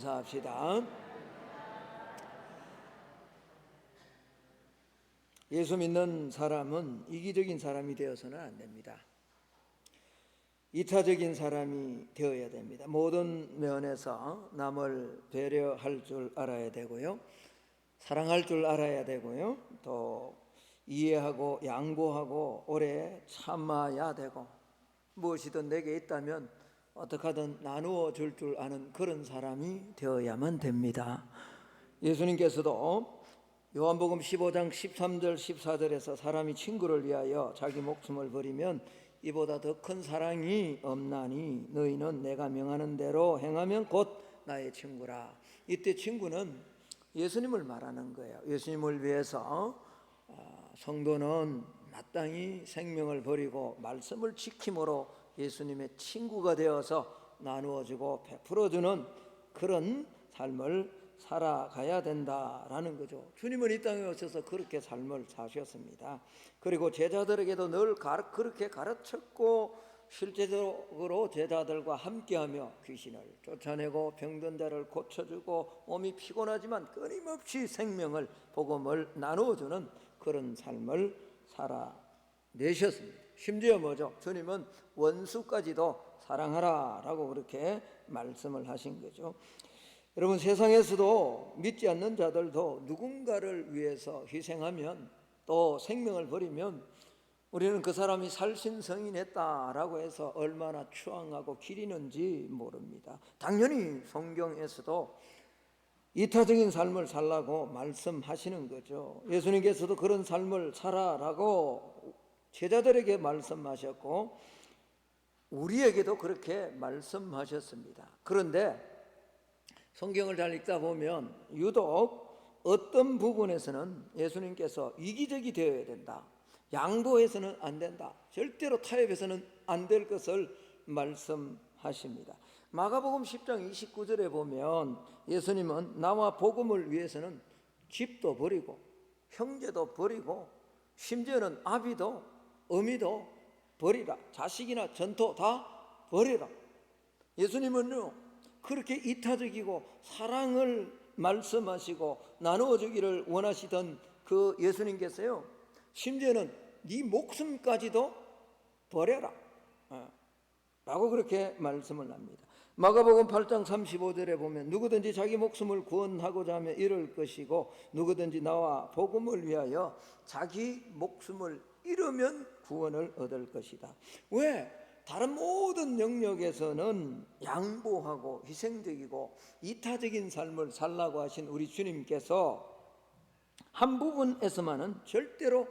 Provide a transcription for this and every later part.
인사합시다. 예수 믿는 사람은 이기적인 사람이 되어서는 안 됩니다. 이타적인 사람이 되어야 됩니다. 모든 면에서 남을 배려할 줄 알아야 되고요, 사랑할 줄 알아야 되고요, 또 이해하고 양보하고 오래 참아야 되고, 무엇이든 내게 있다면 어떻게 하든 나누어 줄 아는 그런 사람이 되어야만 됩니다. 예수님께서도 요한복음 15장 13절 14절에서 사람이 친구를 위하여 자기 목숨을 버리면 이보다 더 큰 사랑이 없나니 너희는 내가 명하는 대로 행하면 곧 나의 친구라. 이때 친구는 예수님을 말하는 거예요. 예수님을 위해서 성도는 마땅히 생명을 버리고 말씀을 지킴으로 예수님의 친구가 되어서 나누어주고 베풀어주는 그런 삶을 살아가야 된다라는 거죠. 주님은 이 땅에 오셔서 그렇게 삶을 사셨습니다. 그리고 제자들에게도 늘 그렇게 가르쳤고, 실제적으로 제자들과 함께하며 귀신을 쫓아내고 병든 자를 고쳐주고 몸이 피곤하지만 끊임없이 생명을, 복음을 나누어주는 그런 삶을 살아내셨습니다. 심지어 뭐죠? 주님은 원수까지도 사랑하라 라고 그렇게 말씀을 하신 거죠. 여러분, 세상에서도 믿지 않는 자들도 누군가를 위해서 희생하면, 또 생명을 버리면 우리는 그 사람이 살신성인했다라고 해서 얼마나 추앙하고 기리는지 모릅니다. 당연히 성경에서도 이타적인 삶을 살라고 말씀하시는 거죠. 예수님께서도 그런 삶을 살아라고 제자들에게 말씀하셨고 우리에게도 그렇게 말씀하셨습니다. 그런데 성경을 잘 읽다 보면 유독 어떤 부분에서는 예수님께서 이기적이 되어야 된다, 양보해서는 안 된다, 절대로 타협해서는 안 될 것을 말씀하십니다. 마가복음 10장 29절에 보면 예수님은 나와 복음을 위해서는 집도 버리고 형제도 버리고 심지어는 아비도 어미도 버리라, 자식이나 전토 다 버리라. 예수님은요 그렇게 이타적이고 사랑을 말씀하시고 나누어주기를 원하시던 그 예수님께서요 심지어는 네 목숨까지도 버려라 라고 그렇게 말씀을 합니다. 마가복음 8장 35절에 보면 누구든지 자기 목숨을 구원하고자 하면 잃을 것이고 누구든지 나와 복음을 위하여 자기 목숨을 잃으면 구원을 얻을 것이다. 왜? 다른 모든 영역에서는 양보하고 희생적이고 이타적인 삶을 살라고 하신 우리 주님께서 한 부분에서만은 절대로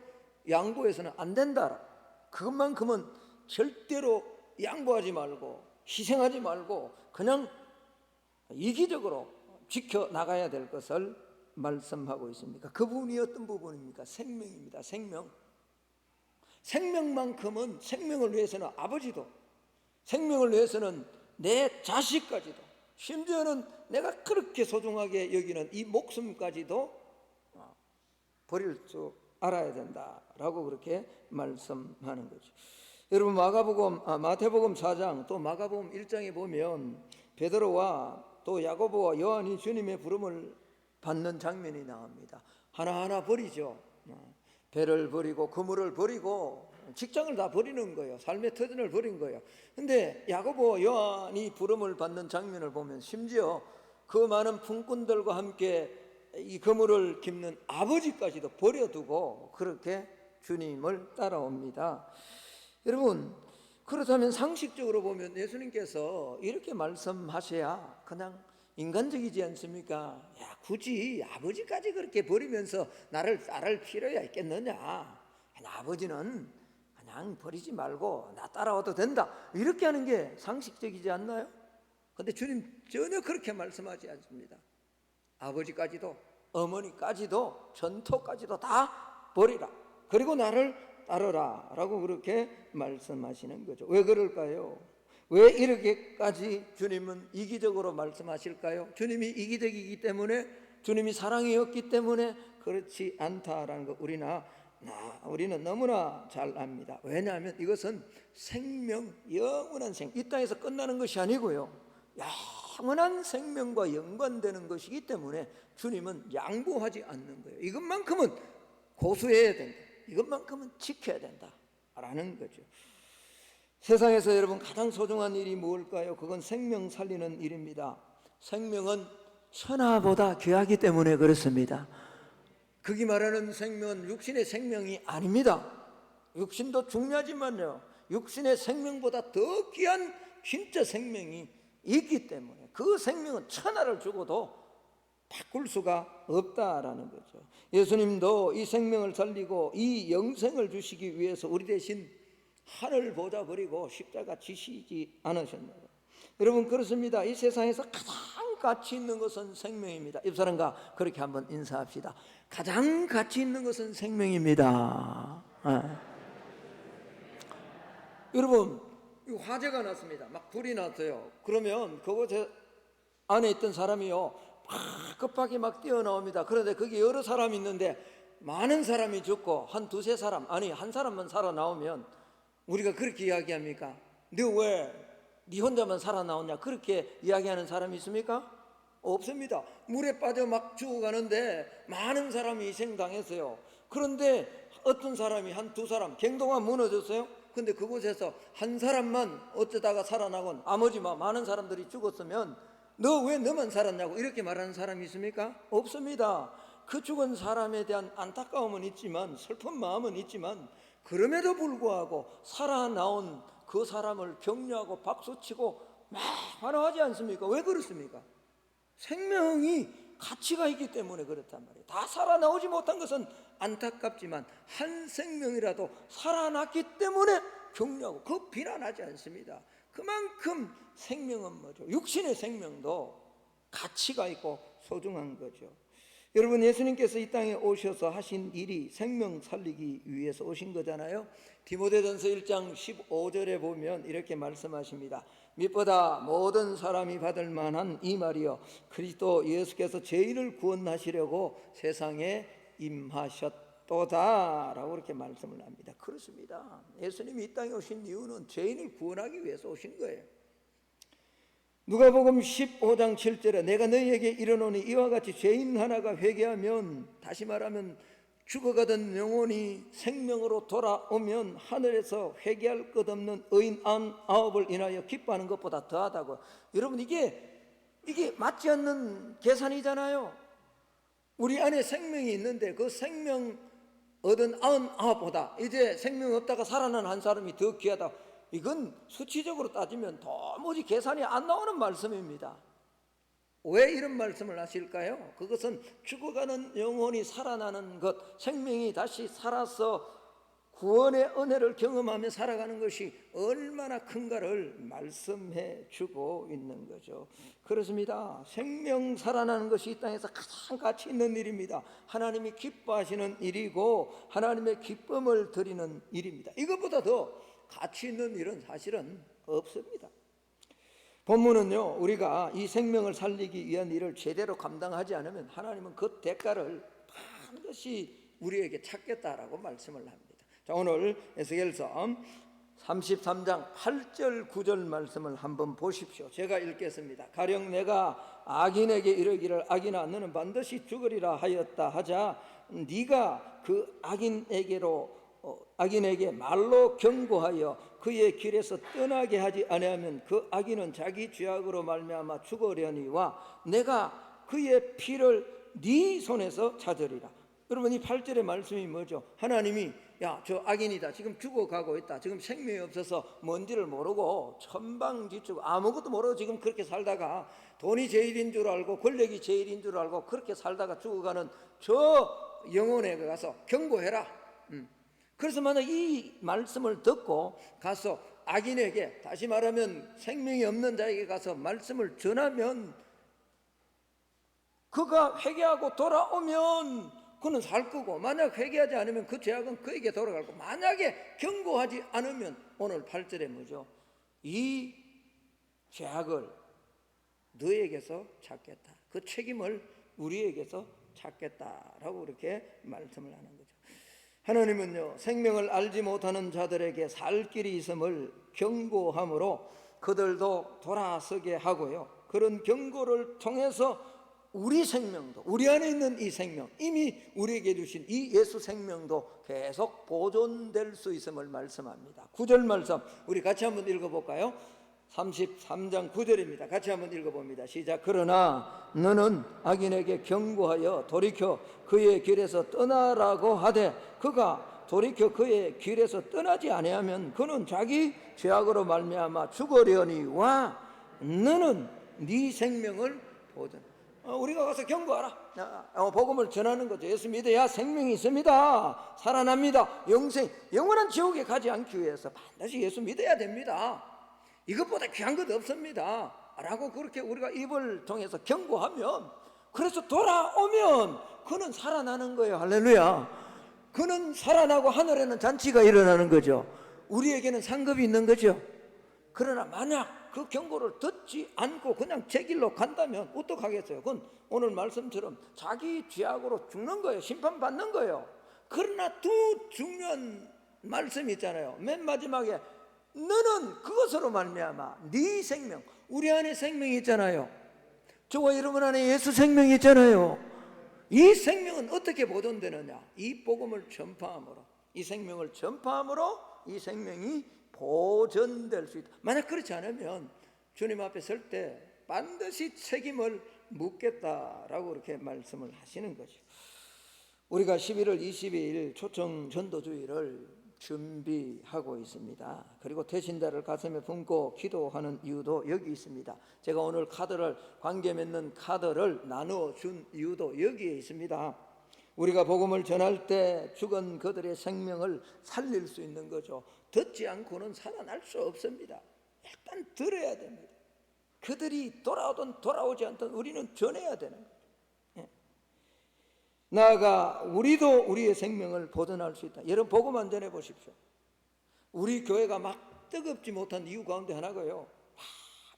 양보해서는 안 된다, 그것만큼은 절대로 양보하지 말고 희생하지 말고 그냥 이기적으로 지켜나가야 될 것을 말씀하고 있습니다. 그 부분이 어떤 부분입니까? 생명입니다. 생명만큼은, 생명을 위해서는 아버지도, 생명을 위해서는 내 자식까지도, 심지어는 내가 그렇게 소중하게 여기는 이 목숨까지도 버릴 줄 알아야 된다라고 그렇게 말씀하는 거죠. 여러분, 마태복음 4장 또 마가복음 1장에 보면 베드로와 또 야고보와 요한이 주님의 부름을 받는 장면이 나옵니다. 하나하나 버리죠. 배를 버리고 그물을 버리고 직장을 다 버리는 거예요. 삶의 터전을 버린 거예요. 근데 야고보 요한이 부름을 받는 장면을 보면 심지어 그 많은 품꾼들과 함께 이 그물을 깁는 아버지까지도 버려두고 그렇게 주님을 따라옵니다. 여러분, 그렇다면 상식적으로 보면 예수님께서 이렇게 말씀하셔야 그냥 인간적이지 않습니까? 야, 굳이 아버지까지 그렇게 버리면서 나를 따를 필요야 있겠느냐? 아버지는 그냥 버리지 말고 나 따라와도 된다, 이렇게 하는 게 상식적이지 않나요? 그런데 주님 전혀 그렇게 말씀하지 않습니다. 아버지까지도 어머니까지도 전토까지도 다 버리라, 그리고 나를 따르라 라고 그렇게 말씀하시는 거죠. 왜 그럴까요? 왜 이렇게까지 주님은 이기적으로 말씀하실까요? 주님이 이기적이기 때문에, 주님이 사랑이었기 때문에 그렇지 않다라는 거 우리는 너무나 잘 압니다. 왜냐하면 이것은 생명, 영원한 생명, 이 땅에서 끝나는 것이 아니고요 영원한 생명과 연관되는 것이기 때문에 주님은 양보하지 않는 거예요. 이것만큼은 고수해야 된다, 이것만큼은 지켜야 된다라는 거죠. 세상에서 여러분 가장 소중한 일이 무엇일까요? 그건 생명 살리는 일입니다. 생명은 천하보다 귀하기 때문에 그렇습니다. 거기 말하는 생명은 육신의 생명이 아닙니다. 육신도 중요하지만요, 육신의 생명보다 더 귀한 진짜 생명이 있기 때문에 그 생명은 천하를 주고도 바꿀 수가 없다라는 거죠. 예수님도 이 생명을 살리고 이 영생을 주시기 위해서 우리 대신 하늘 보좌 버리고 십자가 지시지 않으셨나요? 여러분 그렇습니다. 이 세상에서 가장 가치 있는 것은 생명입니다. 옆 사람과 그렇게 한번 인사합시다. 가장 가치 있는 것은 생명입니다. 여러분 화재가 났습니다. 막 불이 났어요. 그러면 그곳 안에 있던 사람이요 막 급하게 막 뛰어나옵니다. 그런데 거기 여러 사람이 있는데 많은 사람이 죽고 한 두세 사람, 아니 한 사람만 살아나오면 우리가 그렇게 이야기합니까? 너 왜 네 혼자만 살아나오냐? 그렇게 이야기하는 사람이 있습니까? 없습니다. 물에 빠져 막 죽어가는데 많은 사람이 희생당했어요. 그런데 어떤 사람이 한 두 사람, 갱동화 무너졌어요. 근데 그곳에서 한 사람만 어쩌다가 살아나곤 나머지 많은 사람들이 죽었으면 너 왜 너만 살았냐고 이렇게 말하는 사람이 있습니까? 없습니다. 그 죽은 사람에 대한 안타까움은 있지만, 슬픈 마음은 있지만, 그럼에도 불구하고 살아나온 그 사람을 격려하고 박수치고 막 환호하지 않습니까? 왜 그렇습니까? 생명이 가치가 있기 때문에 그렇단 말이에요. 다 살아나오지 못한 것은 안타깝지만 한 생명이라도 살아났기 때문에 격려하고 그 비난하지 않습니다. 그만큼 생명은 뭐죠? 육신의 생명도 가치가 있고 소중한 거죠. 여러분 예수님께서 이 땅에 오셔서 하신 일이 생명 살리기 위해서 오신 거잖아요. 디모데전서 1장 15절에 보면 이렇게 말씀하십니다. 밑보다 모든 사람이 받을 만한 이 말이요 그리스도 예수께서 죄인을 구원하시려고 세상에 임하셨도다 라고 이렇게 말씀을 합니다. 그렇습니다. 예수님이 이 땅에 오신 이유는 죄인을 구원하기 위해서 오신 거예요. 누가복음 15장 7절에 내가 너희에게 이르노니 이와 같이 죄인 하나가 회개하면, 다시 말하면 죽어가던 영혼이 생명으로 돌아오면 하늘에서 회개할 것 없는 의인 99을 인하여 기뻐하는 것보다 더하다고. 여러분 이게 맞지 않는 계산이잖아요. 우리 안에 생명이 있는데 그 생명 얻은 99보다 이제 생명 없다가 살아난 한 사람이 더 귀하다. 이건 수치적으로 따지면 도무지 계산이 안 나오는 말씀입니다. 왜 이런 말씀을 하실까요? 그것은 죽어가는 영혼이 살아나는 것, 생명이 다시 살아서 구원의 은혜를 경험하며 살아가는 것이 얼마나 큰가를 말씀해 주고 있는 거죠. 그렇습니다. 생명 살아나는 것이 이 땅에서 가장 가치 있는 일입니다. 하나님이 기뻐하시는 일이고 하나님의 기쁨을 드리는 일입니다. 이것보다 더 가치 있는 일은 사실은 없습니다. 본문은요 우리가 이 생명을 살리기 위한 일을 제대로 감당하지 않으면 하나님은 그 대가를 반드시 우리에게 찾겠다라고 말씀을 합니다. 자, 오늘 에스겔서 33장 8절 9절 말씀을 한번 보십시오. 제가 읽겠습니다. 가령 내가 악인에게 이르기를 악인아 너는 반드시 죽으리라 하였다 하자 네가 그 악인에게 말로 경고하여 그의 길에서 떠나게 하지 아니하면 그 악인은 자기 죄악으로 말미암아 죽으려니와 내가 그의 피를 네 손에서 찾으리라. 여러분 이 8절의 말씀이 뭐죠? 하나님이 야, 저 악인이다. 지금 죽어가고 있다. 지금 생명이 없어서 뭔지를 모르고 천방지축 아무것도 모르고 지금 그렇게 살다가 돈이 제일인 줄 알고 권력이 제일인 줄 알고 그렇게 살다가 죽어가는 저 영혼에게 가서 경고해라. 그래서 만약 이 말씀을 듣고 가서 악인에게, 다시 말하면 생명이 없는 자에게 가서 말씀을 전하면 그가 회개하고 돌아오면 그는 살 거고, 만약 회개하지 않으면 그 죄악은 그에게 돌아갈 거고, 만약에 경고하지 않으면 오늘 8절에 뭐죠? 이 죄악을 너에게서 찾겠다. 그 책임을 우리에게서 찾겠다라고 그렇게 말씀을 하는 거죠. 하나님은요 생명을 알지 못하는 자들에게 살 길이 있음을 경고함으로 그들도 돌아서게 하고요 그런 경고를 통해서 우리 생명도, 우리 안에 있는 이 생명, 이미 우리에게 주신 이 예수 생명도 계속 보존될 수 있음을 말씀합니다. 9절 말씀 우리 같이 한번 읽어볼까요? 33장 9절입니다. 같이 한번 읽어봅니다. 시작. 그러나 너는 악인에게 경고하여 돌이켜 그의 길에서 떠나라고 하되 그가 돌이켜 그의 길에서 떠나지 아니하면 그는 자기 죄악으로 말미암아 죽으려니와 너는 네 생명을 보존. 우리가 가서 경고하라. 복음을 전하는 거죠. 예수 믿어야 생명이 있습니다. 살아납니다. 영원한 지옥에 가지 않기 위해서 반드시 예수 믿어야 됩니다. 이것보다 귀한 것 없습니다 라고 그렇게 우리가 입을 통해서 경고하면, 그래서 돌아오면 그는 살아나는 거예요. 할렐루야. 그는 살아나고 하늘에는 잔치가 일어나는 거죠. 우리에게는 상급이 있는 거죠. 그러나 만약 그 경고를 듣지 않고 그냥 제 길로 간다면 어떡하겠어요? 그건 오늘 말씀처럼 자기 죄악으로 죽는 거예요. 심판받는 거예요. 그러나 두 중요한 말씀이 있잖아요. 맨 마지막에 너는 그것으로 말미암아 네 생명, 우리 안에 생명이 있잖아요. 저와 여러분 안에 예수 생명이 있잖아요. 이 생명은 어떻게 보존되느냐? 이 복음을 전파함으로, 이 생명을 전파함으로 이 생명이 보존될 수 있다. 만약 그렇지 않으면 주님 앞에 설 때 반드시 책임을 묻겠다라고 그렇게 말씀을 하시는 거죠. 우리가 11월 22일 초청 전도주의를 준비하고 있습니다. 그리고 대신자를 가슴에 품고 기도하는 이유도 여기 있습니다. 제가 오늘 관계 맺는 카드를 나누어 준 이유도 여기에 있습니다. 우리가 복음을 전할 때 죽은 그들의 생명을 살릴 수 있는 거죠. 듣지 않고는 살아날 수 없습니다. 일단 들어야 됩니다. 그들이 돌아오든 돌아오지 않든 우리는 전해야 되는 거죠. 나아가 우리도 우리의 생명을 보존할 수 있다. 여러분 복음만 전해 보십시오. 우리 교회가 막 뜨겁지 못한 이유 가운데 하나가요,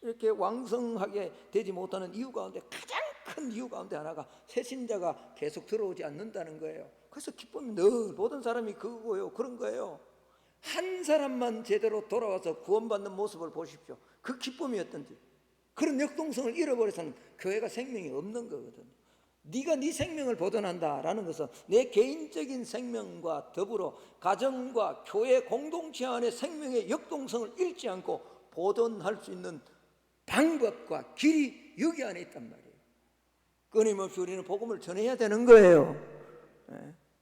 이렇게 왕성하게 되지 못하는 이유 가운데 가장 큰 이유 가운데 하나가 새신자가 계속 들어오지 않는다는 거예요. 그래서 기쁨이 늘 모든 사람이 그거예요. 그런 거예요. 한 사람만 제대로 돌아와서 구원받는 모습을 보십시오. 그 기쁨이 어떤지. 그런 역동성을 잃어버려서는 교회가 생명이 없는 거거든요. 네가 네 생명을 보존한다라는 것은 내 개인적인 생명과 더불어 가정과 교회 공동체 안에 생명의 역동성을 잃지 않고 보존할 수 있는 방법과 길이 여기 안에 있단 말이에요. 끊임없이 우리는 복음을 전해야 되는 거예요.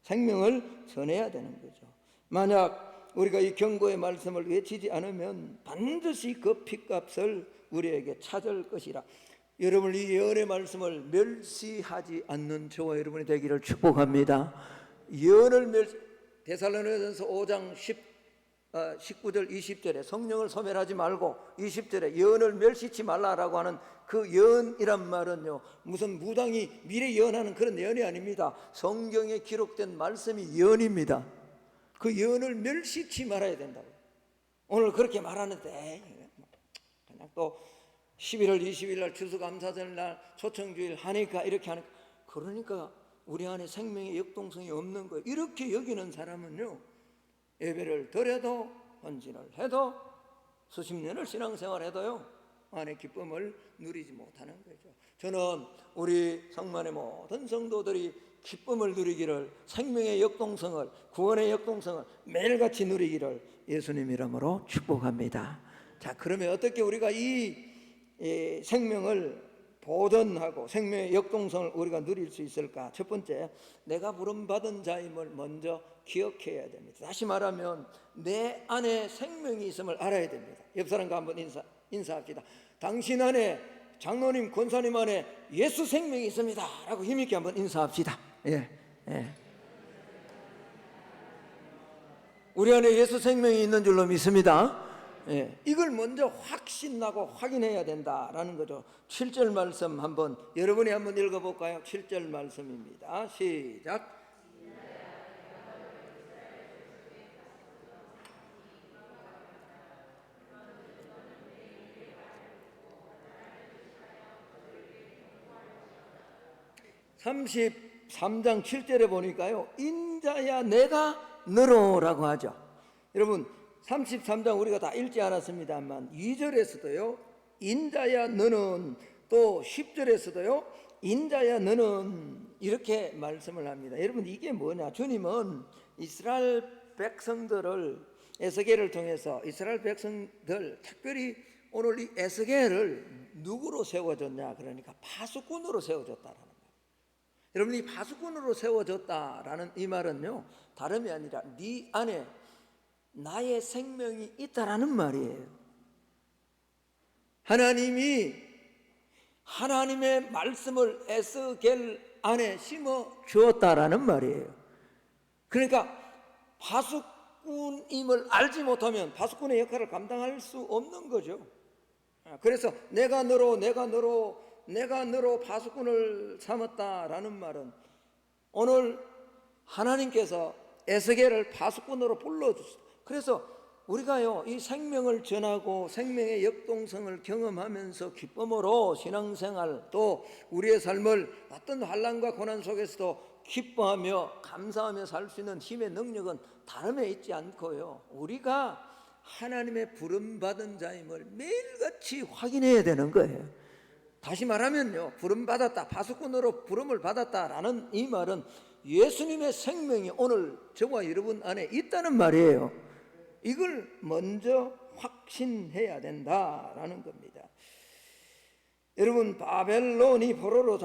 생명을 전해야 되는 거죠. 만약 우리가 이 경고의 말씀을 외치지 않으면 반드시 그 핏값을 우리에게 찾을 것이라. 여러분 이 예언의 말씀을 멸시하지 않는 저와 여러분이 되기를 축복합니다. 예언을 데살로니가전서 5장 19절 20절에 성령을 소멸하지 말고 20절에 예언을 멸시치 말라라고 하는 그 예언이란 말은요, 무슨 무당이 미래 예언하는 그런 예언이 아닙니다. 성경에 기록된 말씀이 예언입니다. 그 예언을 멸시치 말아야 된다고. 오늘 그렇게 말하는데 그냥 또 11월 20일 날 추수감사절 날 초청주일 하니까 이렇게 하니까, 그러니까 우리 안에 생명의 역동성이 없는 거예요. 이렇게 여기는 사람은요, 예배를 드려도 헌신을 해도 수십 년을 신앙생활 해도요 안에 기쁨을 누리지 못하는 거죠. 저는 우리 성만의 모든 성도들이 기쁨을 누리기를, 생명의 역동성을, 구원의 역동성을 매일같이 누리기를 예수님 이름으로 축복합니다. 자, 그러면 어떻게 우리가 이 생명을 보존하고 생명의 역동성을 우리가 누릴 수 있을까? 첫 번째, 내가 부름받은 자임을 먼저 기억해야 됩니다. 다시 말하면 내 안에 생명이 있음을 알아야 됩니다. 옆 사람과 한번 인사합시다. 당신 안에, 장로님, 권사님 안에 예수 생명이 있습니다 라고 힘있게 한번 인사합시다. 예. 우리 안에 예수 생명이 있는 줄로 믿습니다. 이걸 먼저 확신하고 확인해야 된다라는 거죠. 7절 말씀 한번 여러분이 한번 읽어볼까요? 7절 말씀입니다. 시작. (33장 7절에) 보니까요, 인자야 내가 너로라고 하죠. 여러분 33장 우리가 다 읽지 않았습니다만 2절에서도요 인자야 너는 또 10절에서도요 인자야 너는 이렇게 말씀을 합니다. 여러분 이게 뭐냐, 주님은 이스라엘 백성들을 에스겔을 통해서 이스라엘 백성들 특별히 오늘 이 에스겔을 누구로 세워줬냐, 그러니까 파수꾼으로 세워줬다라는 거예요. 여러분 이 파수꾼으로 세워졌다라는 이 말은요 다름이 아니라 네 안에 나의 생명이 있다라는 말이에요. 하나님이 하나님의 말씀을 에스겔 안에 심어 주었다라는 말이에요. 그러니까 파수꾼임을 알지 못하면 파수꾼의 역할을 감당할 수 없는 거죠. 그래서 내가 너로 파수꾼을 삼았다라는 말은 오늘 하나님께서 에스겔을 파수꾼으로 불러주셨어요. 그래서 우리가요 이 생명을 전하고 생명의 역동성을 경험하면서 기쁨으로 신앙생활 또 우리의 삶을 어떤 환난과 고난 속에서도 기뻐하며 감사하며 살 수 있는 힘의 능력은 다름에 있지 않고요, 우리가 하나님의 부름받은 자임을 매일같이 확인해야 되는 거예요. 다시 말하면요, 부름받았다, 파수꾼으로 부름을 받았다라는 이 말은 예수님의 생명이 오늘 저와 여러분 안에 있다는 말이에요. 이걸 먼저 확신해야 된다라는 겁니다. 여러분 바벨론에 포로로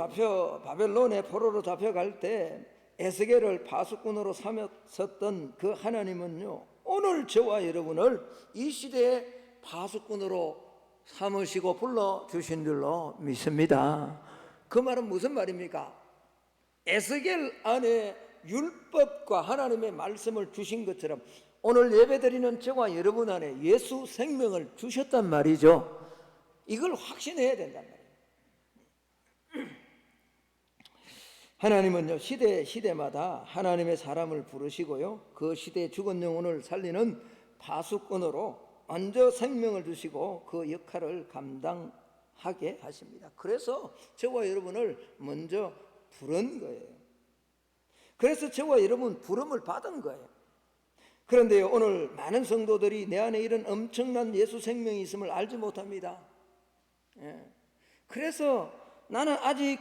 잡혀갈 때 에스겔을 파수꾼으로 삼았었던 그 하나님은요 오늘 저와 여러분을 이 시대의 파수꾼으로 삼으시고 불러주신 줄로 믿습니다. 그 말은 무슨 말입니까? 에스겔 안에 율법과 하나님의 말씀을 주신 것처럼 오늘 예배드리는 저와 여러분 안에 예수 생명을 주셨단 말이죠. 이걸 확신해야 된단 말이에요. 하나님은요 시대마다 하나님의 사람을 부르시고요 그 시대의 죽은 영혼을 살리는 파수꾼으로 먼저 생명을 주시고 그 역할을 감당하게 하십니다. 그래서 저와 여러분을 먼저 부른 거예요. 그래서 저와 여러분 부름을 받은 거예요. 그런데요 오늘 많은 성도들이 내 안에 이런 엄청난 예수 생명이 있음을 알지 못합니다. 그래서 나는 아직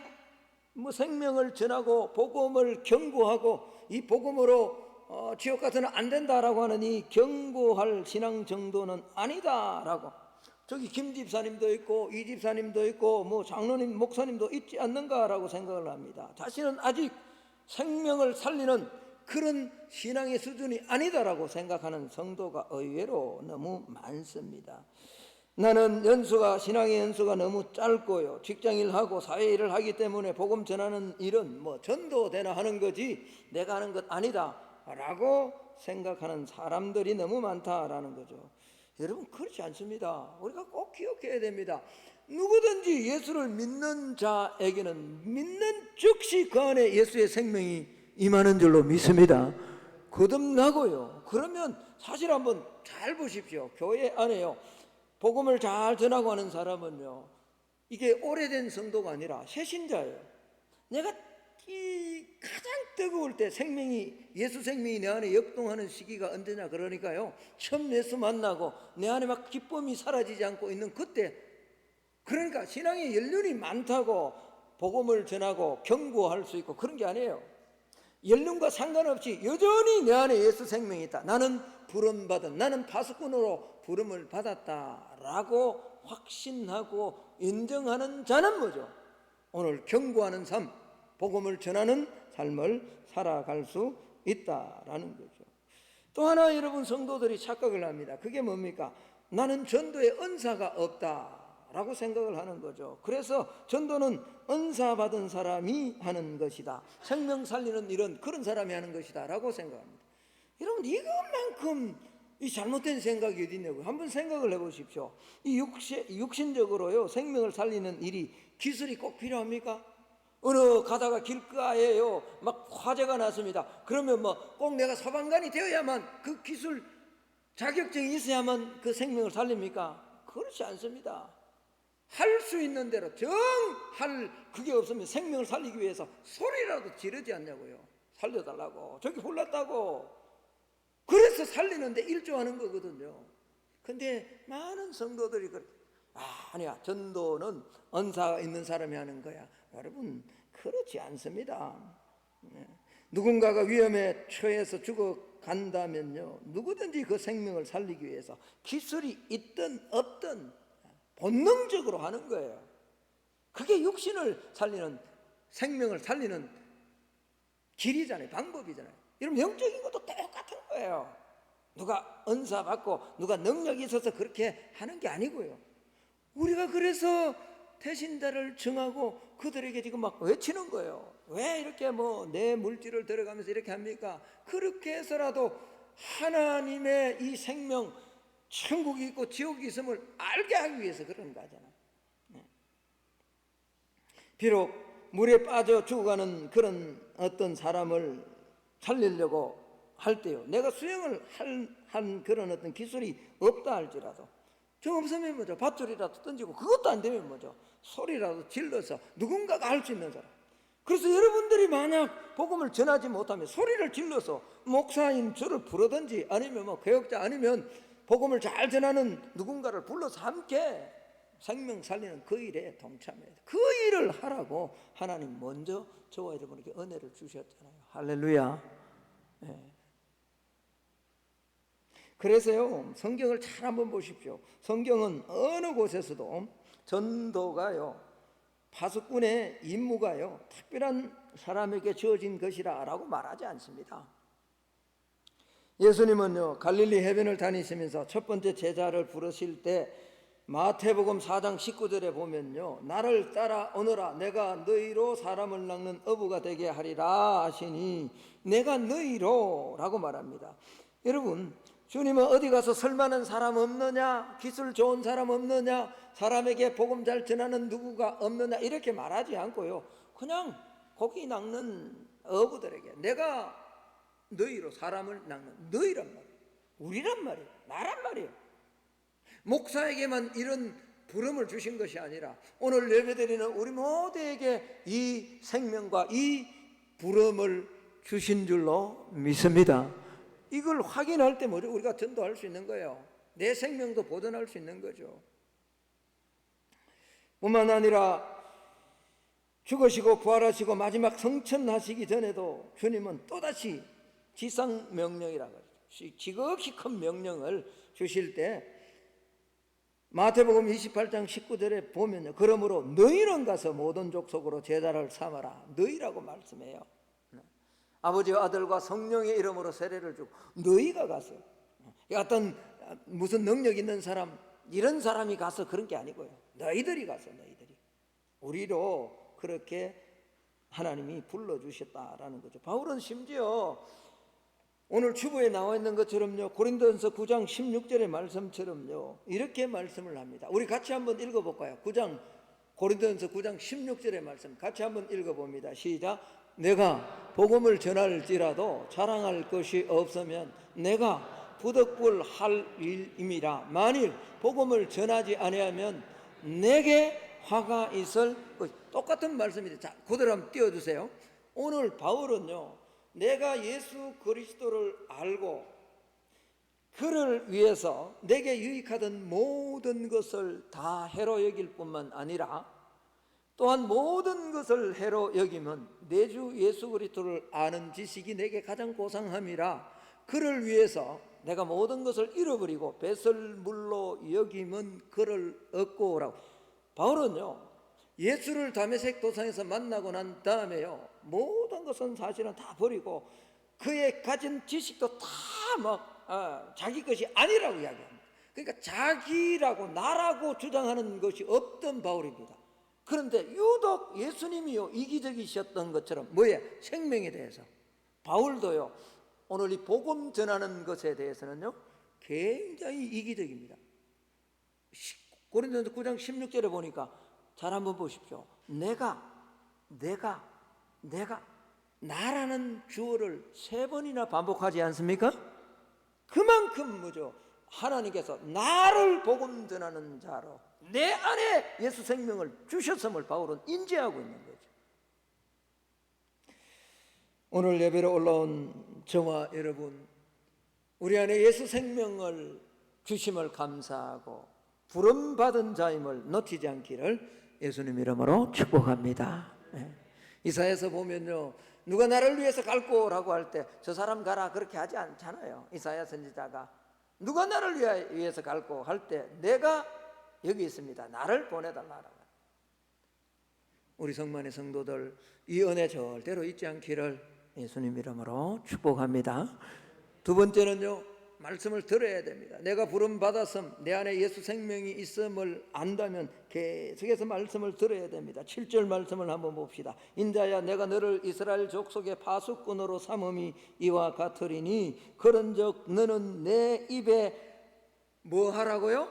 생명을 전하고 복음을 경고하고 이 복음으로 지옥 가서는 안 된다라고 하는 이 경고할 신앙 정도는 아니다라고, 저기 김 집사님도 있고 이 집사님도 있고 장로님 목사님도 있지 않는가라고 생각을 합니다. 자신은 아직 생명을 살리는 그런 신앙의 수준이 아니다라고 생각하는 성도가 의외로 너무 많습니다. 나는 신앙의 연수가 너무 짧고요 직장일하고 사회일을 하기 때문에 복음 전하는 일은 전도되나 하는 거지 내가 하는 것 아니다 라고 생각하는 사람들이 너무 많다라는 거죠. 여러분 그렇지 않습니다. 우리가 꼭 기억해야 됩니다. 누구든지 예수를 믿는 자에게는 믿는 즉시 그 안에 예수의 생명이 임하는 줄로 믿습니다. 거듭나고요. 그러면 사실 한번 잘 보십시오. 교회 안에요 복음을 잘 전하고 하는 사람은요 이게 오래된 성도가 아니라 새신자예요. 내가 이 가장 뜨거울 때 예수 생명이 내 안에 역동하는 시기가 언제냐 그러니까요 처음 예수 만나고 내 안에 막 기쁨이 사라지지 않고 있는 그때, 그러니까 신앙의 연륜이 많다고 복음을 전하고 경고할 수 있고 그런 게 아니에요. 연륜과 상관없이 여전히 내 안에 예수 생명이 있다, 나는 부름받은, 나는 파수꾼으로 부름을 받았다라고 확신하고 인정하는 자는 뭐죠? 오늘 경고하는 삶, 복음을 전하는 삶을 살아갈 수 있다라는 거죠. 또 하나 여러분 성도들이 착각을 합니다. 그게 뭡니까? 나는 전도에 은사가 없다라고 생각을 하는 거죠. 그래서 전도는 은사 받은 사람이 하는 것이다, 생명 살리는 일은 그런 사람이 하는 것이다 라고 생각합니다. 여러분 이것만큼 이 잘못된 생각이 어디 있냐고요. 한번 생각을 해보십시오. 이 육신적으로요 생명을 살리는 일이 기술이 꼭 필요합니까? 어느 가다가 길가에요 막 화재가 났습니다. 그러면 꼭 내가 소방관이 되어야만 그 기술 자격증이 있어야만 그 생명을 살립니까? 그렇지 않습니다. 할 수 있는 대로 할 그게 없으면 생명을 살리기 위해서 소리라도 지르지 않냐고요. 살려달라고, 저기 불났다고. 그래서 살리는데 일조하는 거거든요. 근데 많은 성도들이 아니야, 전도는 은사가 있는 사람이 하는 거야. 여러분, 그렇지 않습니다. 누군가가 위험에 처해서 죽어간다면요, 누구든지 그 생명을 살리기 위해서 기술이 있든 없든 본능적으로 하는 거예요. 그게 육신을 살리는, 생명을 살리는 길이잖아요. 방법이잖아요. 여러분, 영적인 것도 똑같은 거예요. 누가 은사 받고 누가 능력이 있어서 그렇게 하는 게 아니고요. 우리가 그래서 태신자를 정하고 그들에게 지금 막 외치는 거예요. 왜 이렇게 내 물질을 들어가면서 이렇게 합니까? 그렇게 해서라도 하나님의 이 생명, 천국이 있고 지옥이 있음을 알게 하기 위해서 그런 거잖아요. 비록 물에 빠져 죽어가는 그런 어떤 사람을 살리려고 할 때요, 내가 수영을 한 그런 어떤 기술이 없다 할지라도, 좀 없으면 뭐죠? 밧줄이라도 던지고, 그것도 안 되면 뭐죠? 소리라도 질러서 누군가가 할 수 있는 사람. 그래서 여러분들이 만약 복음을 전하지 못하면 소리를 질러서 목사인 저를 부르든지, 아니면 교역자, 아니면 복음을 잘 전하는 누군가를 불러서 함께 생명 살리는 그 일에 동참해야 돼. 그 일을 하라고 하나님 먼저 저와 여러분에게 은혜를 주셨잖아요. 할렐루야. 네. 그래서요, 성경을 잘 한번 보십시오. 성경은 어느 곳에서도 전도가요, 파수꾼의 임무가요, 특별한 사람에게 주어진 것이라 라고 말하지 않습니다. 예수님은요, 갈릴리 해변을 다니시면서 첫 번째 제자를 부르실 때 마태복음 4장 19절에 보면요, 나를 따라 오너라, 내가 너희로 사람을 낚는 어부가 되게 하리라 하시니, 내가 너희로 라고 말합니다. 여러분, 주님은 어디 가서 설만한 사람 없느냐, 기술 좋은 사람 없느냐, 사람에게 복음 잘 전하는 누구가 없느냐 이렇게 말하지 않고요, 그냥 고기 낚는 어부들에게 내가 너희로 사람을 낚는, 너희란 말이에요. 우리란 말이에요. 나란 말이에요. 목사에게만 이런 부름을 주신 것이 아니라 오늘 예배드리는 우리 모두에게 이 생명과 이 부름을 주신 줄로 믿습니다. 이걸 확인할 때 뭐죠? 우리가 전도할 수 있는 거예요. 내 생명도 보존할 수 있는 거죠. 뿐만 아니라 죽으시고 부활하시고 마지막 성천하시기 전에도 주님은 또다시 지상명령이라고 하죠. 지극히 큰 명령을 주실 때 마태복음 28장 19절에 보면요, 그러므로 너희는 가서 모든 족속으로 제자를 삼아라, 너희라고 말씀해요. 아버지와 아들과 성령의 이름으로 세례를 주고 너희가 가서, 어떤 무슨 능력 있는 사람, 이런 사람이 가서 그런 게 아니고요, 너희들이 가서, 너희들이 우리로 그렇게 하나님이 불러주셨다라는 거죠. 바울은 심지어 오늘 주보에 나와 있는 것처럼요, 고린도전서 9장 16절의 말씀처럼요, 이렇게 말씀을 합니다. 우리 같이 한번 읽어볼까요? 고린도전서 9장 16절의 말씀 같이 한번 읽어봅니다. 시작. 내가 복음을 전할지라도 자랑할 것이 없으면 내가 부득불할 일임이라. 만일 복음을 전하지 아니하면 내게 화가 있을 것. 똑같은 말씀이죠. 자, 그대로 한번 띄워주세요. 오늘 바울은요, 내가 예수 그리스도를 알고 그를 위해서 내게 유익하던 모든 것을 다 해로 여길 뿐만 아니라 또한 모든 것을 해로 여기면 내 주 예수 그리스도를 아는 지식이 내게 가장 고상함이라. 그를 위해서 내가 모든 것을 잃어버리고 배설물로 여기면 그를 얻고 오라고. 바울은요, 예수를 다메섹 도상에서 만나고 난 다음에요, 모든 것은 사실은 다 버리고 그의 가진 지식도 다 자기 것이 아니라고 이야기합니다. 그러니까 자기라고 나라고 주장하는 것이 없던 바울입니다. 그런데 유독 예수님이요, 이기적이셨던 것처럼 뭐예요? 생명에 대해서. 바울도요, 오늘 이 복음 전하는 것에 대해서는요 굉장히 이기적입니다. 고린도전서 9장 16절에 보니까 잘 한번 보십시오. 내가 나라는 주어를 3번이나 반복하지 않습니까? 그만큼 뭐죠? 하나님께서 나를 복음 전하는 자로 내 안에 예수 생명을 주셨음을 바울은 인지하고 있는 거죠. 오늘 예배로 올라온 저와 여러분, 우리 안에 예수 생명을 주심을 감사하고 부름받은 자임을 놓치지 않기를 예수님 이름으로 축복합니다. 이사야서 보면요, 누가 나를 위해서 갈고라고 할 때 저 사람 가라 그렇게 하지 않잖아요. 이사야 선지자가 누가 나를 위해서 갈고 할 때 내가 여기 있습니다, 나를 보내달라고. 우리 성만의 성도들 이 은혜 절대로 잊지 않기를 예수님 이름으로 축복합니다. 두 번째는요, 말씀을 들어야 됩니다. 내가 부름받았음, 내 안에 예수 생명이 있음을 안다면 계속해서 말씀을 들어야 됩니다. 7절 말씀을 한번 봅시다. 인자야, 내가 너를 이스라엘 족속의 파수꾼으로 삼음이 이와 같으리니 그런즉 너는 내 입에 뭐 하라고요?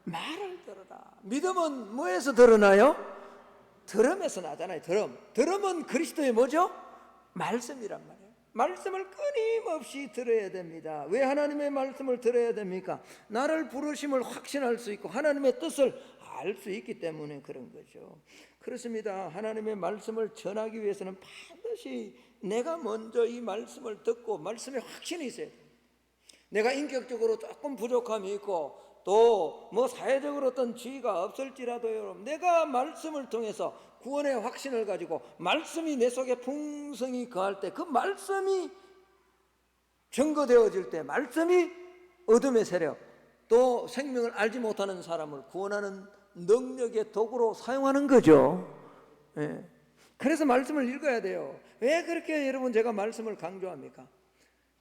말을 들어라. 믿음은 뭐에서 드러나요? 들음에서 나잖아요. 들음은 그리스도의 뭐죠? 말씀이란 말이에요. 말씀을 끊임없이 들어야 됩니다. 왜 하나님의 말씀을 들어야 됩니까? 나를 부르심을 확신할 수 있고 하나님의 뜻을 알 수 있기 때문에 그런 거죠. 그렇습니다. 하나님의 말씀을 전하기 위해서는 반드시 내가 먼저 이 말씀을 듣고 말씀에 확신이 있어야 돼요. 내가 인격적으로 조금 부족함이 있고 또 뭐 사회적으로 어떤 지위가 없을지라도 여러분, 내가 말씀을 통해서 구원의 확신을 가지고 말씀이 내 속에 풍성히 거할 때, 그 말씀이 증거되어질 때, 말씀이 어둠의 세력 또 생명을 알지 못하는 사람을 구원하는 능력의 도구로 사용하는 거죠. 그래서 말씀을 읽어야 돼요. 왜 그렇게 여러분 제가 말씀을 강조합니까?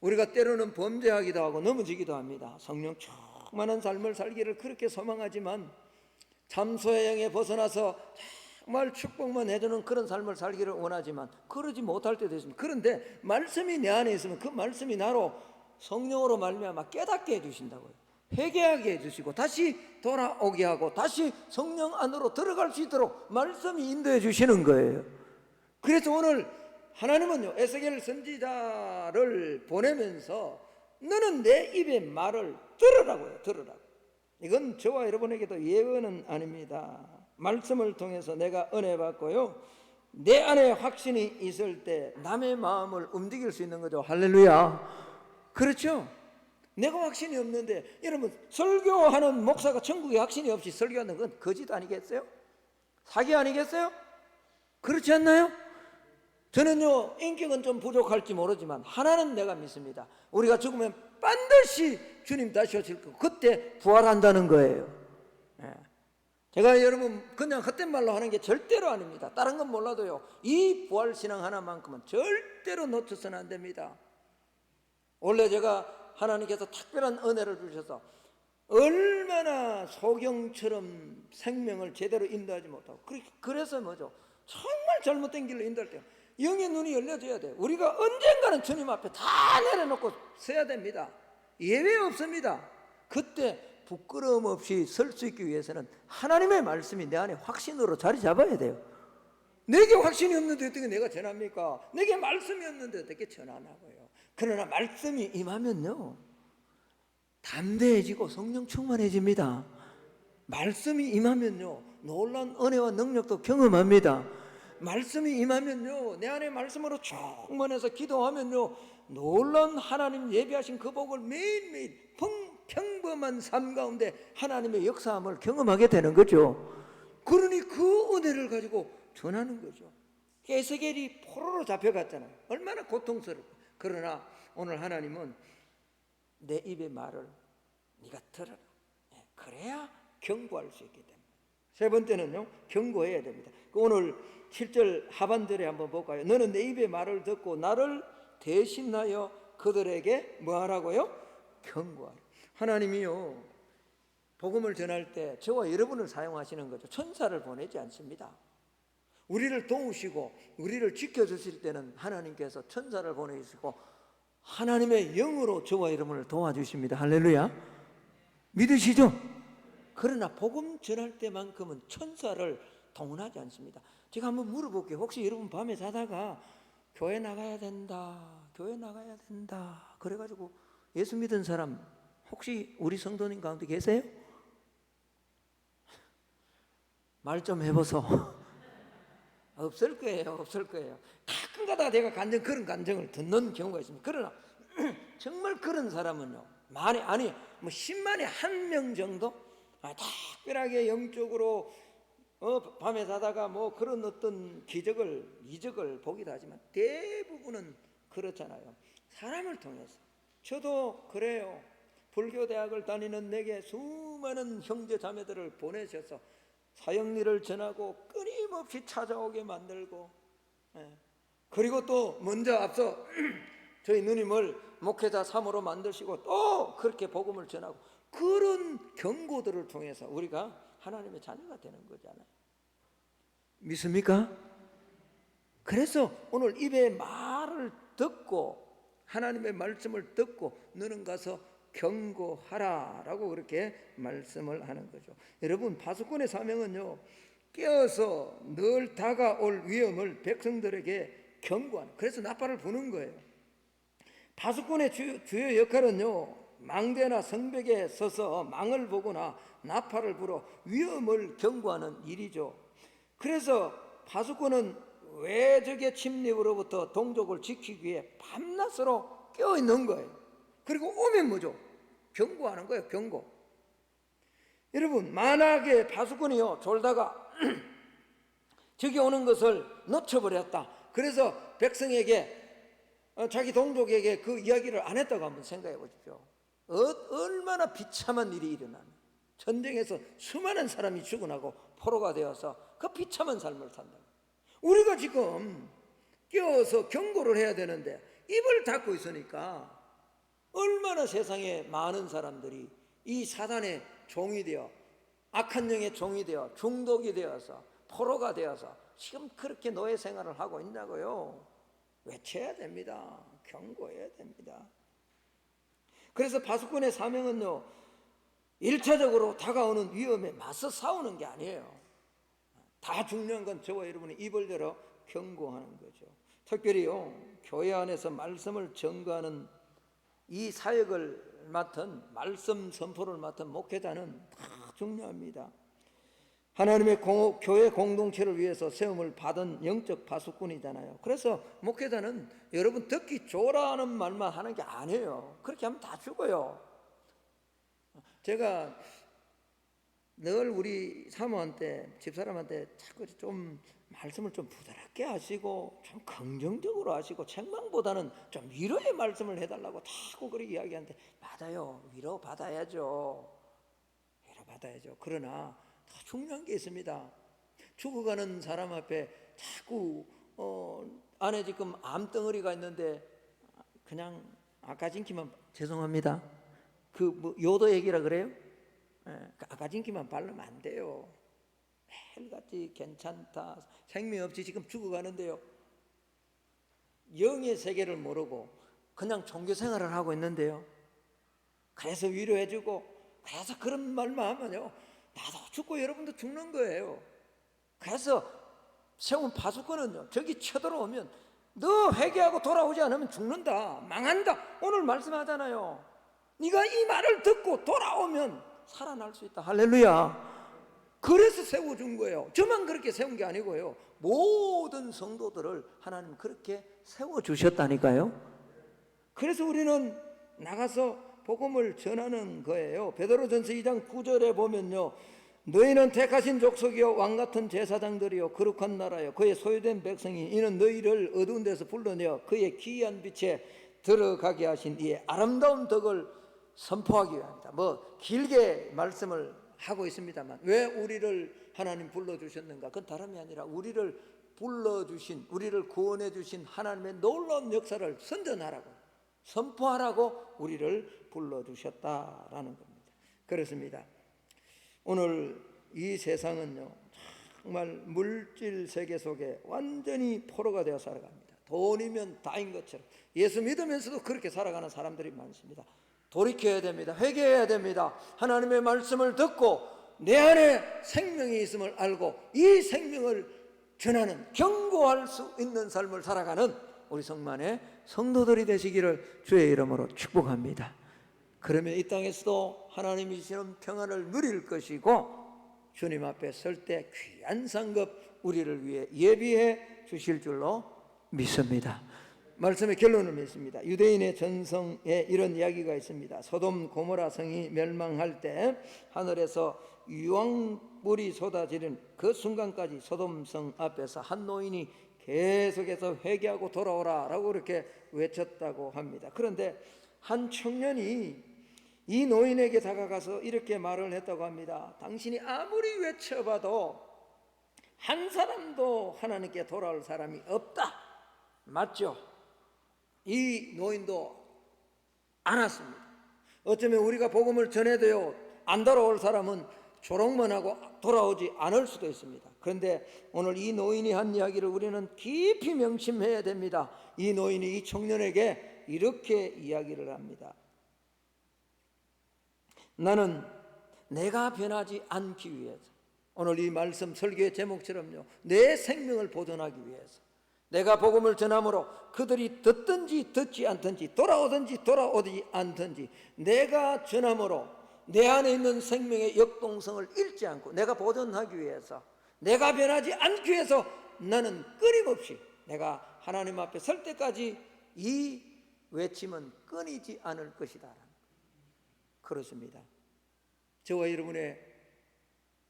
우리가 때로는 범죄하기도 하고 넘어지기도 합니다. 성령 충만한 삶을 살기를 그렇게 소망하지만 참소의 영에 벗어나서 정말 축복만 해주는 그런 삶을 살기를 원하지만 그러지 못할 때도 있습니다. 그런데 말씀이 내 안에 있으면 그 말씀이 나로 성령으로 말미암아 깨닫게 해주신다고요. 회개하게 해주시고 다시 돌아오게 하고 다시 성령 안으로 들어갈 수 있도록 말씀이 인도해 주시는 거예요. 그래서 오늘 하나님은요, 에스겔 선지자를 보내면서 너는 내 입의 말을 들으라고요. 들으라고. 이건 저와 여러분에게도 예언은 아닙니다. 말씀을 통해서 내가 은혜 받고요, 내 안에 확신이 있을 때 남의 마음을 움직일 수 있는 거죠. 할렐루야. 그렇죠? 내가 확신이 없는데, 여러분 설교하는 목사가 천국에 확신이 없이 설교하는 건 거짓 아니겠어요? 사기 아니겠어요? 그렇지 않나요? 저는요, 인격은 좀 부족할지 모르지만 하나는 내가 믿습니다. 우리가 죽으면 반드시 주님 다시 오실 거고 그때 부활한다는 거예요. 제가 여러분 그냥 헛된 말로 하는 게 절대로 아닙니다. 다른 건 몰라도요, 이 부활신앙 하나만큼은 절대로 놓쳐서는 안 됩니다. 원래 제가 하나님께서 특별한 은혜를 주셔서 얼마나 소경처럼 생명을 제대로 인도하지 못하고, 그래서 뭐죠? 정말 잘못된 길로 인도할 때 영의 눈이 열려져야 돼요. 우리가 언젠가는 주님 앞에 다 내려놓고 서야 됩니다. 예외 없습니다. 그때 부끄러움 없이 설 수 있기 위해서는 하나님의 말씀이 내 안에 확신으로 자리 잡아야 돼요. 내게 확신이 없는데 어떻게 내가 전합니까? 내게 말씀이 없는데 어떻게 전하냐고요. 그러나 말씀이 임하면요, 담대해지고 성령 충만해집니다. 말씀이 임하면요, 놀라운 은혜와 능력도 경험합니다. 말씀이 임하면요, 내 안에 말씀으로 충만해서 기도하면요, 놀라운 하나님 예비하신 그 복을 매일매일 평범한 삶 가운데 하나님의 역사함을 경험하게 되는 거죠. 그러니 그 은혜를 가지고 전하는 거죠. 에스겔이 포로로 잡혀갔잖아요. 얼마나 고통스럽고. 그러나 오늘 하나님은 내 입의 말을 네가 들어라. 그래야 경고할 수 있기 때문에. 세 번째는요, 경고해야 됩니다. 오늘 7절 하반절에 한번 볼까요? 너는 내 입의 말을 듣고 나를 대신하여 그들에게 뭐 하라고요? 경고하라. 하나님이요, 복음을 전할 때 저와 여러분을 사용하시는 거죠. 천사를 보내지 않습니다. 우리를 도우시고 우리를 지켜주실 때는 하나님께서 천사를 보내주시고 하나님의 영으로 저와 여러분을 도와주십니다. 할렐루야. 믿으시죠? 그러나 복음 전할 때만큼은 천사를 동원하지 않습니다. 제가 한번 물어볼게요. 혹시 여러분 밤에 자다가 교회 나가야 된다, 교회 나가야 된다 그래가지고 예수 믿은 사람 혹시 우리 성도님 가운데 계세요? 말 좀 해보소. 없을 거예요. 없을 거예요. 가끔가다 내가 그런 감정을 듣는 경우가 있습니다. 그러나 정말 그런 사람은요, 많이, 아니 뭐 10만에 1명 정도 특별하게 영적으로 밤에 자다가 뭐 그런 어떤 이적을 보기도 하지만 대부분은 그렇잖아요. 사람을 통해서. 저도 그래요. 불교대학을 다니는 내게 수많은 형제 자매들을 보내셔서 사형리를 전하고 끊임없이 찾아오게 만들고, 그리고 또 먼저 앞서 저희 누님을 목회자 3호로 만드시고 또 그렇게 복음을 전하고, 그런 경고들을 통해서 우리가 하나님의 자녀가 되는 거잖아요. 믿습니까? 그래서 오늘 입의 말을 듣고 하나님의 말씀을 듣고 너는 가서 경고하라 라고 그렇게 말씀을 하는 거죠. 여러분, 파수꾼의 사명은요, 깨어서 늘 다가올 위험을 백성들에게 경고하는, 그래서 나팔을 부는 거예요. 파수꾼의 주요 역할은요, 망대나 성벽에 서서 망을 보거나 나팔을 불어 위험을 경고하는 일이죠. 그래서 파수꾼은 외적의 침입으로부터 동족을 지키기 위해 밤낮으로 깨어있는 거예요. 그리고 오면 뭐죠? 경고하는 거예요. 경고. 여러분, 만약에 파수꾼이요 졸다가 적이 오는 것을 놓쳐버렸다. 그래서 백성에게, 자기 동족에게 그 이야기를 안 했다고 한번 생각해 보십시오. 얼마나 비참한 일이 일어나는, 전쟁에서 수많은 사람이 죽어나고 포로가 되어서 그 비참한 삶을 산다. 우리가 지금 깨어서 경고를 해야 되는데 입을 닫고 있으니까 얼마나 세상에 많은 사람들이 이 사단의 종이 되어, 악한 영의 종이 되어, 중독이 되어서, 포로가 되어서 지금 그렇게 노예 생활을 하고 있냐고요. 외쳐야 됩니다. 경고해야 됩니다. 그래서 파수꾼의 사명은요, 1차적으로 다가오는 위험에 맞서 싸우는 게 아니에요. 다 중요한 건 저와 여러분이 입을 열어 경고하는 거죠. 특별히요, 교회 안에서 말씀을 전가하는 이 사역을 맡은, 말씀 선포를 맡은 목회자는 다 중요합니다. 하나님의 교회 공동체를 위해서 세움을 받은 영적 파수꾼이잖아요. 그래서 목회자는 여러분 듣기 좋으라는 말만 하는 게 아니에요. 그렇게 하면 다 죽어요. 제가 늘 우리 사모한테, 집사람한테 자꾸 좀 말씀을 좀 부드럽게 하시고 좀 긍정적으로 하시고 책망보다는 좀 위로의 말씀을 해달라고 자꾸 그렇게 이야기하는데, 맞아요. 위로 받아야죠. 위로 받아야죠. 그러나 더 중요한 게 있습니다. 죽어가는 사람 앞에 자꾸 안에 지금 암덩어리가 있는데 그냥 아까진기만, 죄송합니다, 그 뭐 요도 얘기라 그래요? 그 아까진기만 바르면 안 돼요. 매일같이 괜찮다, 생명 없이 지금 죽어가는데요, 영의 세계를 모르고 그냥 종교 생활을 하고 있는데요, 그래서 위로해주고, 그래서 그런 말만 하면요, 나도 죽고 여러분도 죽는 거예요. 그래서 세운 파수꾼은요, 저기 쳐들어오면 너 회개하고 돌아오지 않으면 죽는다, 망한다, 오늘 말씀하잖아요. 네가 이 말을 듣고 돌아오면 살아날 수 있다. 할렐루야. 그래서 세워준 거예요. 저만 그렇게 세운 게 아니고요, 모든 성도들을 하나님 그렇게 세워주셨다니까요. 그래서 우리는 나가서 복음을 전하는 거예요. 베드로전서 2장 9절에 보면요, 너희는 택하신 족속이요 왕같은 제사장들이요 거룩한 나라요 그의 소유된 백성이, 이는 너희를 어두운 데서 불러내어 그의 기이한 빛에 들어가게 하신 이의 아름다운 덕을 선포하기 위함이다. 뭐 길게 말씀을 하고 있습니다만, 왜 우리를 하나님 불러주셨는가? 그건 다름이 아니라 우리를 불러주신, 우리를 구원해 주신 하나님의 놀라운 역사를 선전하라고, 선포하라고 우리를 불러주셨다라는 겁니다. 그렇습니다. 오늘 이 세상은요, 정말 물질 세계 속에 완전히 포로가 되어 살아갑니다. 돈이면 다인 것처럼 예수 믿으면서도 그렇게 살아가는 사람들이 많습니다. 돌이켜야 됩니다. 회개해야 됩니다. 하나님의 말씀을 듣고 내 안에 생명이 있음을 알고 이 생명을 전하는, 경고할 수 있는 삶을 살아가는 우리 성만의 성도들이 되시기를 주의 이름으로 축복합니다. 그러면 이 땅에서도 하나님이 주시는 평안을 누릴 것이고, 주님 앞에 설 때 귀한 상급 우리를 위해 예비해 주실 줄로 믿습니다. 말씀의 결론을 맺습니다. 유대인의 전성에 이런 이야기가 있습니다. 소돔 고모라 성이 멸망할 때 하늘에서 유황불이 쏟아지는 그 순간까지 소돔 성 앞에서 한 노인이 계속해서 회개하고 돌아오라 라고 그렇게 외쳤다고 합니다. 그런데 한 청년이 이 노인에게 다가가서 이렇게 말을 했다고 합니다. 당신이 아무리 외쳐봐도 한 사람도 하나님께 돌아올 사람이 없다. 맞죠? 이 노인도 알았습니다. 어쩌면 우리가 복음을 전해도요, 안 돌아올 사람은 조롱만 하고 돌아오지 않을 수도 있습니다. 그런데 오늘 이 노인이 한 이야기를 우리는 깊이 명심해야 됩니다. 이 노인이 이 청년에게 이렇게 이야기를 합니다. 나는 내가 변하지 않기 위해서, 오늘 이 말씀 설교의 제목처럼요, 내 생명을 보존하기 위해서 내가 복음을 전함으로 그들이 듣든지 듣지 않든지 돌아오든지 돌아오지 않든지 내가 전함으로 내 안에 있는 생명의 역동성을 잃지 않고 내가 보존하기 위해서, 내가 변하지 않기 위해서 나는 끊임없이 내가 하나님 앞에 설 때까지 이 외침은 끊이지 않을 것이다. 그렇습니다. 저와 여러분의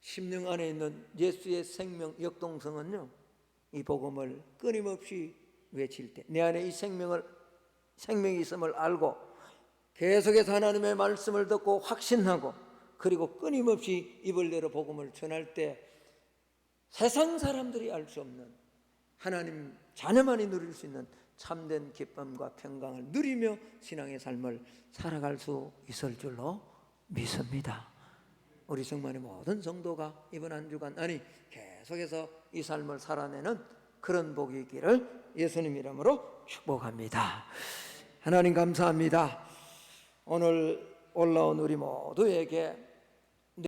심령 안에 있는 예수의 생명 역동성은요, 이 복음을 끊임없이 외칠 때 내 안에 이 생명이 있음을 알고 계속해서 하나님의 말씀을 듣고 확신하고 그리고 끊임없이 입을 열어 복음을 전할 때 세상 사람들이 알 수 없는 하나님 자녀만이 누릴 수 있는 참된 기쁨과 평강을 누리며 신앙의 삶을 살아갈 수 있을 줄로 믿습니다. 우리 성만의 모든 성도가 이번 한 주간 계속해서 이 삶을 살아내는 그런 복이 있기를 예수님 이름으로 축복합니다. 하나님 감사합니다. 오늘 올라온 우리 모두에게